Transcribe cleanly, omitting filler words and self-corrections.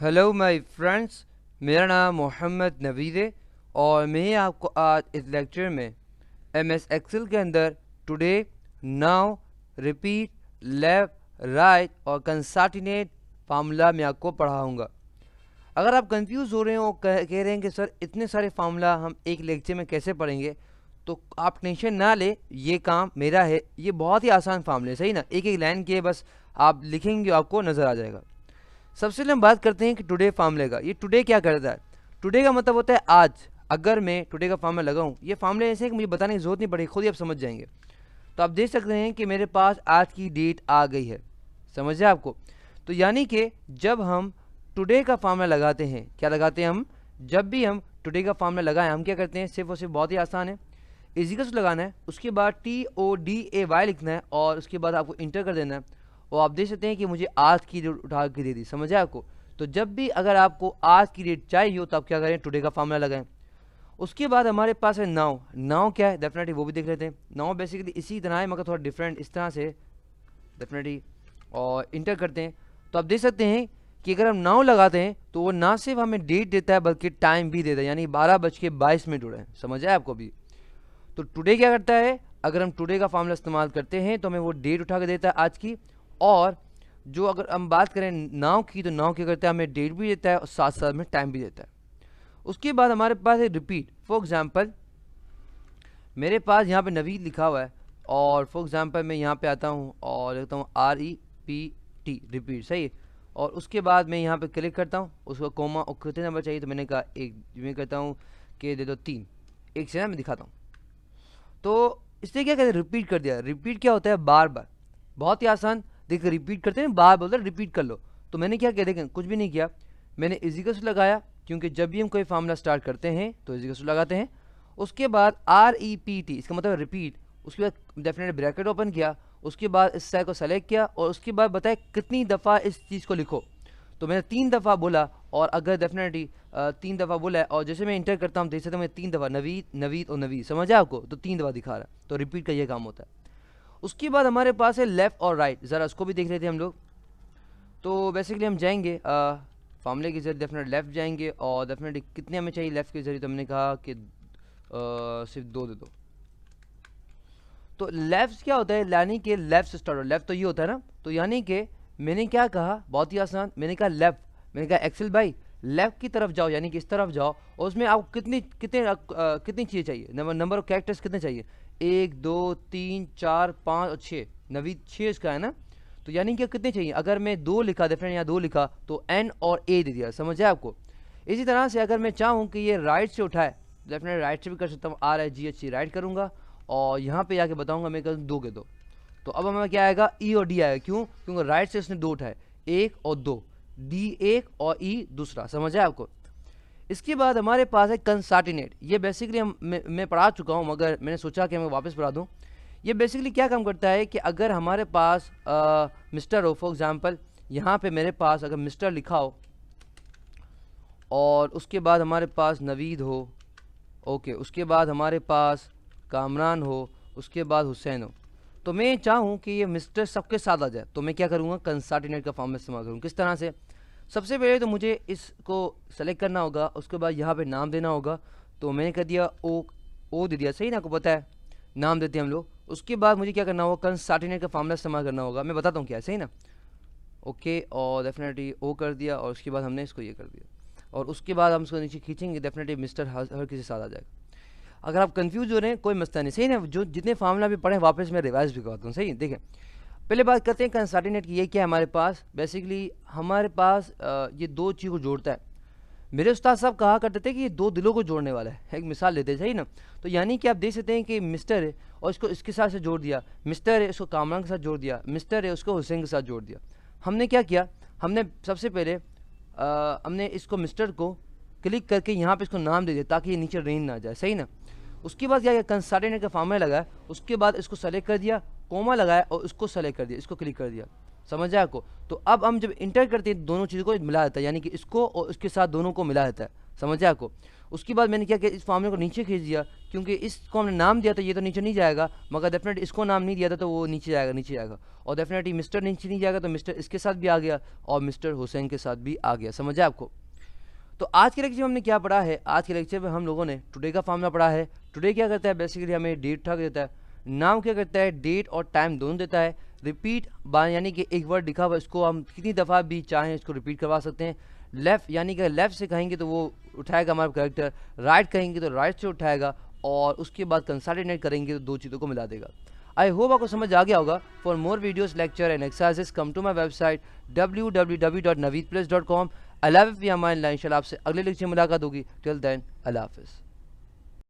Hello my friends. मेरा नाम मोहम्मद नवीद है और मैं आपको आज इस लेक्चर में एमएस एक्सेल के अंदर today, now, repeat, left, right और कंसाटिनेट फार्मूला में आपको पढ़ाऊंगा। अगर आप कंफ्यूज हो रहे हो, कह रहे हैं कि सर इतने सारे फार्मूला हम एक लेक्चर में कैसे पढ़ेंगे, तो आप टेंशन ना ले, ये काम मेरा है। ये बहुत ही आसान फार्मूले, सही ना, एक एक लाइन के बस आप लिखेंगे आपको नज़र आ जाएगा। सबसे पहले हम बात करते हैं कि टुडे फार्मूले का। ये टुडे क्या करता है? टुडे का मतलब होता है आज। अगर मैं टुडे का फार्मूला लगाऊं, ये फार्मूले ऐसे हैं कि मुझे बताने की जरूरत नहीं पड़ेगी, खुद ही आप समझ जाएंगे। तो आप देख सकते हैं कि मेरे पास आज की डेट आ गई है, समझ है आपको? तो यानी कि जब हम टुडे का फार्मूला लगाते हैं, क्या लगाते हैं हम? जब भी हम टुडे का फार्मूला लगाएं, हम क्या करते हैं? सिर्फ और सिर्फ बहुत ही आसान है, इजिकल्स लगाना है, उसके बाद TODAY लिखना है और उसके बाद आपको इंटर कर देना है। और आप देख सकते हैं कि मुझे आज की डेट उठा के दे दी, समझ आया आपको? तो जब भी अगर आपको आज की डेट चाहिए हो तो आप क्या करें? टुडे का फार्मूला लगाएं। उसके बाद हमारे पास है नाउ। नाउ क्या है? डेफिनेटली वो भी देख लेते हैं। नाउ बेसिकली इसी तरह है मगर थोड़ा डिफरेंट इस तरह से, डेफिनेटली। और इंटर करते हैं तो आप देख सकते हैं कि अगर हम नाउ लगाते हैं तो वो ना सिर्फ हमें डेट देता है बल्कि टाइम भी देता है, यानी 12:22 हो रहे हैं, समझ आया आपको भी? तो टुडे क्या करता है? अगर हम टुडे का फार्मूला इस्तेमाल करते हैं तो हमें वो डेट उठा के देता है आज की। और जो अगर हम बात करें नाउ की, तो नाउ क्या करता है? हमें डेट भी देता है और साथ साथ में टाइम भी देता है। उसके बाद हमारे पास है रिपीट। फॉर एग्जाम्पल मेरे पास यहाँ पे नवीद लिखा हुआ है और फॉर एग्जाम्पल मैं यहाँ पे आता हूँ और लिखता हूँ REPT, रिपीट, सही है। और उसके बाद मैं यहाँ पे क्लिक करता हूँ, उसको कोमा और कितने नंबर चाहिए, तो मैंने कहा एक, मैं कहता हूँ कि दे दो 3। एक से मैं दिखाता हूँ। तो इसने क्या कहते हैं? रिपीट कर दिया। रिपीट क्या होता है? बार बार। बहुत ही आसान। देखिए रिपीट करते हैं, बार बोलते हैं रिपीट कर लो। तो मैंने क्या किया? देखें कुछ भी नहीं किया, मैंने इजिकल्स लगाया, क्योंकि जब भी हम कोई फार्मूला स्टार्ट करते हैं तो इजिकल्स लगाते हैं। उसके बाद REPT, इसका मतलब रिपीट। उसके बाद डेफिनेटली ब्रैकेट ओपन किया, उसके बाद इस सेल को सेलेक्ट किया और उसके बाद बताया कितनी दफ़ा इस चीज़ को लिखो। तो मैंने 3 दफ़ा बोला और अगर डेफिनेटली 3 दफ़ा बोला है और जैसे मैं इंटर करता हूँ देख सकते मैं 3 दफ़ा नवीद नवीद और नवीद, समझ आया आपको? तो 3 दफ़ा दिखा रहा है, तो रिपीट का ये काम होता है। उसके बाद हमारे पास है लेफ़्ट और राइट, ज़रा उसको भी देख लेते हैं हम लोग। तो बेसिकली हम जाएंगे फार्मूले के जरिए डेफिनेट लेफ़्ट जाएंगे और डेफिनेटली कितने हमें चाहिए लेफ़्ट के जरिए, तो हमने कहा कि सिर्फ 2 दे दो। तो लेफ्ट क्या होता है? यानी कि लेफ्ट से स्टार्ट हो, लेफ्ट तो ये होता है ना। तो यानी कि मैंने क्या कहा? बहुत ही आसान, मैंने कहा लेफ्ट। मैंने कहा एक्सेल भाई लेफ्ट की तरफ जाओ, यानी कि इस तरफ जाओ और उसमें आपको कितनी चीज़ें चाहिए? नंबर ऑफ कैरेक्टर्स कितने चाहिए? 1 2 3 4 5 और 6। नवी 6 इसका है ना। तो यानी कि कितने चाहिए? अगर मैं 2 लिखा, डेफिनेट यहाँ 2 लिखा तो N और A दे दिया, समझ आया आपको? इसी तरह से अगर मैं चाहूँ कि ये राइट से उठाए, डेफिनेट राइट से भी कर सकता हूँ, RIGHT राइट करूँगा और यहाँ पे जाके बताऊंगा मैं करूँ 2 के 2। तो अब हमें क्या आएगा? E और D आएगा। क्यों? क्योंकि राइट से उसने 2 उठाए, 1 और 2, D 1 और E दूसरा, समझ आया आपको? इसके बाद हमारे पास है कंसार्टिनेट। ये बेसिकली मैं पढ़ा चुका हूँ मगर मैंने सोचा कि मैं वापस पढ़ा दूँ। ये बेसिकली क्या काम करता है कि अगर हमारे पास मिस्टर हो, फॉर एग्जाम्पल यहाँ पे मेरे पास अगर मिस्टर लिखा हो और उसके बाद हमारे पास नवीद हो, ओके, उसके बाद हमारे पास कामरान हो, उसके बाद हुसैन हो, तो मैं चाहूँ कि ये मिस्टर सबके साथ आ जाए, तो मैं क्या करूँगा? कंसार्टिनेट का फॉर्म में इस्तेमाल करूँ। किस तरह से? सबसे पहले तो मुझे इसको सेलेक्ट करना होगा, उसके बाद यहाँ पे नाम देना होगा। तो मैंने कर दिया ओ दे दिया, सही ना? आपको पता है नाम देते हैं हम लोग। उसके बाद मुझे क्या करना होगा? कंसार्टिनेट का फॉर्मूला इस्तेमाल करना होगा। मैं बताता हूँ क्या है, सही ना? ओके, और डेफिनेटली ओ कर दिया और उसके बाद हमने इसको ये कर दिया और उसके बाद हम इसको नीचे खींचेंगे, डेफिनेटली मिस्टर हर किसी साथ आ जाएगा। अगर आप कंफ्यूज हो रहे हैं कोई मसला नहीं, सही ना? जो जितने फार्मूला भी पढ़े वापस मैं रिवाइज भी करता हूँ, सही है? देखें पहले बात करते हैं कंसार्टिनेट की। ये क्या है हमारे पास? बेसिकली हमारे पास ये 2 चीज़ को जोड़ता है। मेरे उस्ताद साहब कहा करते थे कि ये 2 दिलों को जोड़ने वाला है। एक मिसाल लेते हैं, सही ना? तो यानी कि आप देख सकते हैं कि मिस्टर है और इसको इसके साथ से जोड़ दिया, मिस्टर है इसको कामरान के साथ जोड़ दिया, मिस्टर है उसको हुसैन के साथ जोड़ दिया। हमने क्या किया? हमने सबसे पहले हमने इसको मिस्टर को क्लिक करके यहाँ पे इसको नाम दे दिया ताकि ये नीचे रेंज ना जाए, सही ना? उसके बाद क्या किया? कंसार्टिनेट का फार्मूला लगाया, उसके बाद इसको सेलेक्ट कर दिया, कोमा लगाया और उसको सेलेक्ट कर दिया, इसको क्लिक कर दिया, समझ आया आपको? तो अब हम जब इंटर करते हैं दोनों चीज़ों को मिला देता है, यानी कि इसको और इसके साथ दोनों को मिला देता है। समझ आया आपको। उसके बाद मैंने क्या किया, इस फार्मूले को नीचे खींच दिया, क्योंकि इसको हमने नाम दिया था, ये तो नीचे नहीं जाएगा, मगर डेफिनेट इसको नाम नहीं दिया था तो वो नीचे जाएगा, नीचे जाएगा। और डेफिनेटली मिस्टर नीचे नहीं जाएगा तो मिस्टर इसके साथ भी आ गया और मिस्टर हुसैन के साथ भी आ गया। समझ आया आपको। तो आज के लेक्चर में हमने क्या पढ़ा है, आज के लेक्चर में हम लोगों ने टुडे का फार्मूला पढ़ा है। टुडे क्या करता है, बेसिकली हमें डेट उठा के देता है। नाउ क्या करता है, डेट और टाइम दोनों देता है। रिपीट यानी कि एक वर्ड लिखा हुआ इसको हम कितनी दफ़ा भी चाहें इसको रिपीट करवा सकते हैं। लेफ़्ट यानी कि लेफ़्ट से कहेंगे तो वो उठाएगा हमारा करेक्टर, राइट कहेंगे तो राइट से उठाएगा, और उसके बाद कंसोलिडेट करेंगे तो दो चीज़ों को मिला देगा। आई होप आपको समझ आ गया होगा। For more videos, lecture and exercises come to my website www.naveedplus.com। Allah हाफ़िज़। इंशाल्लाह आपसे अगले लेक्चर में मुलाकात होगी। टिल देन अल्लाह हाफ़िज़।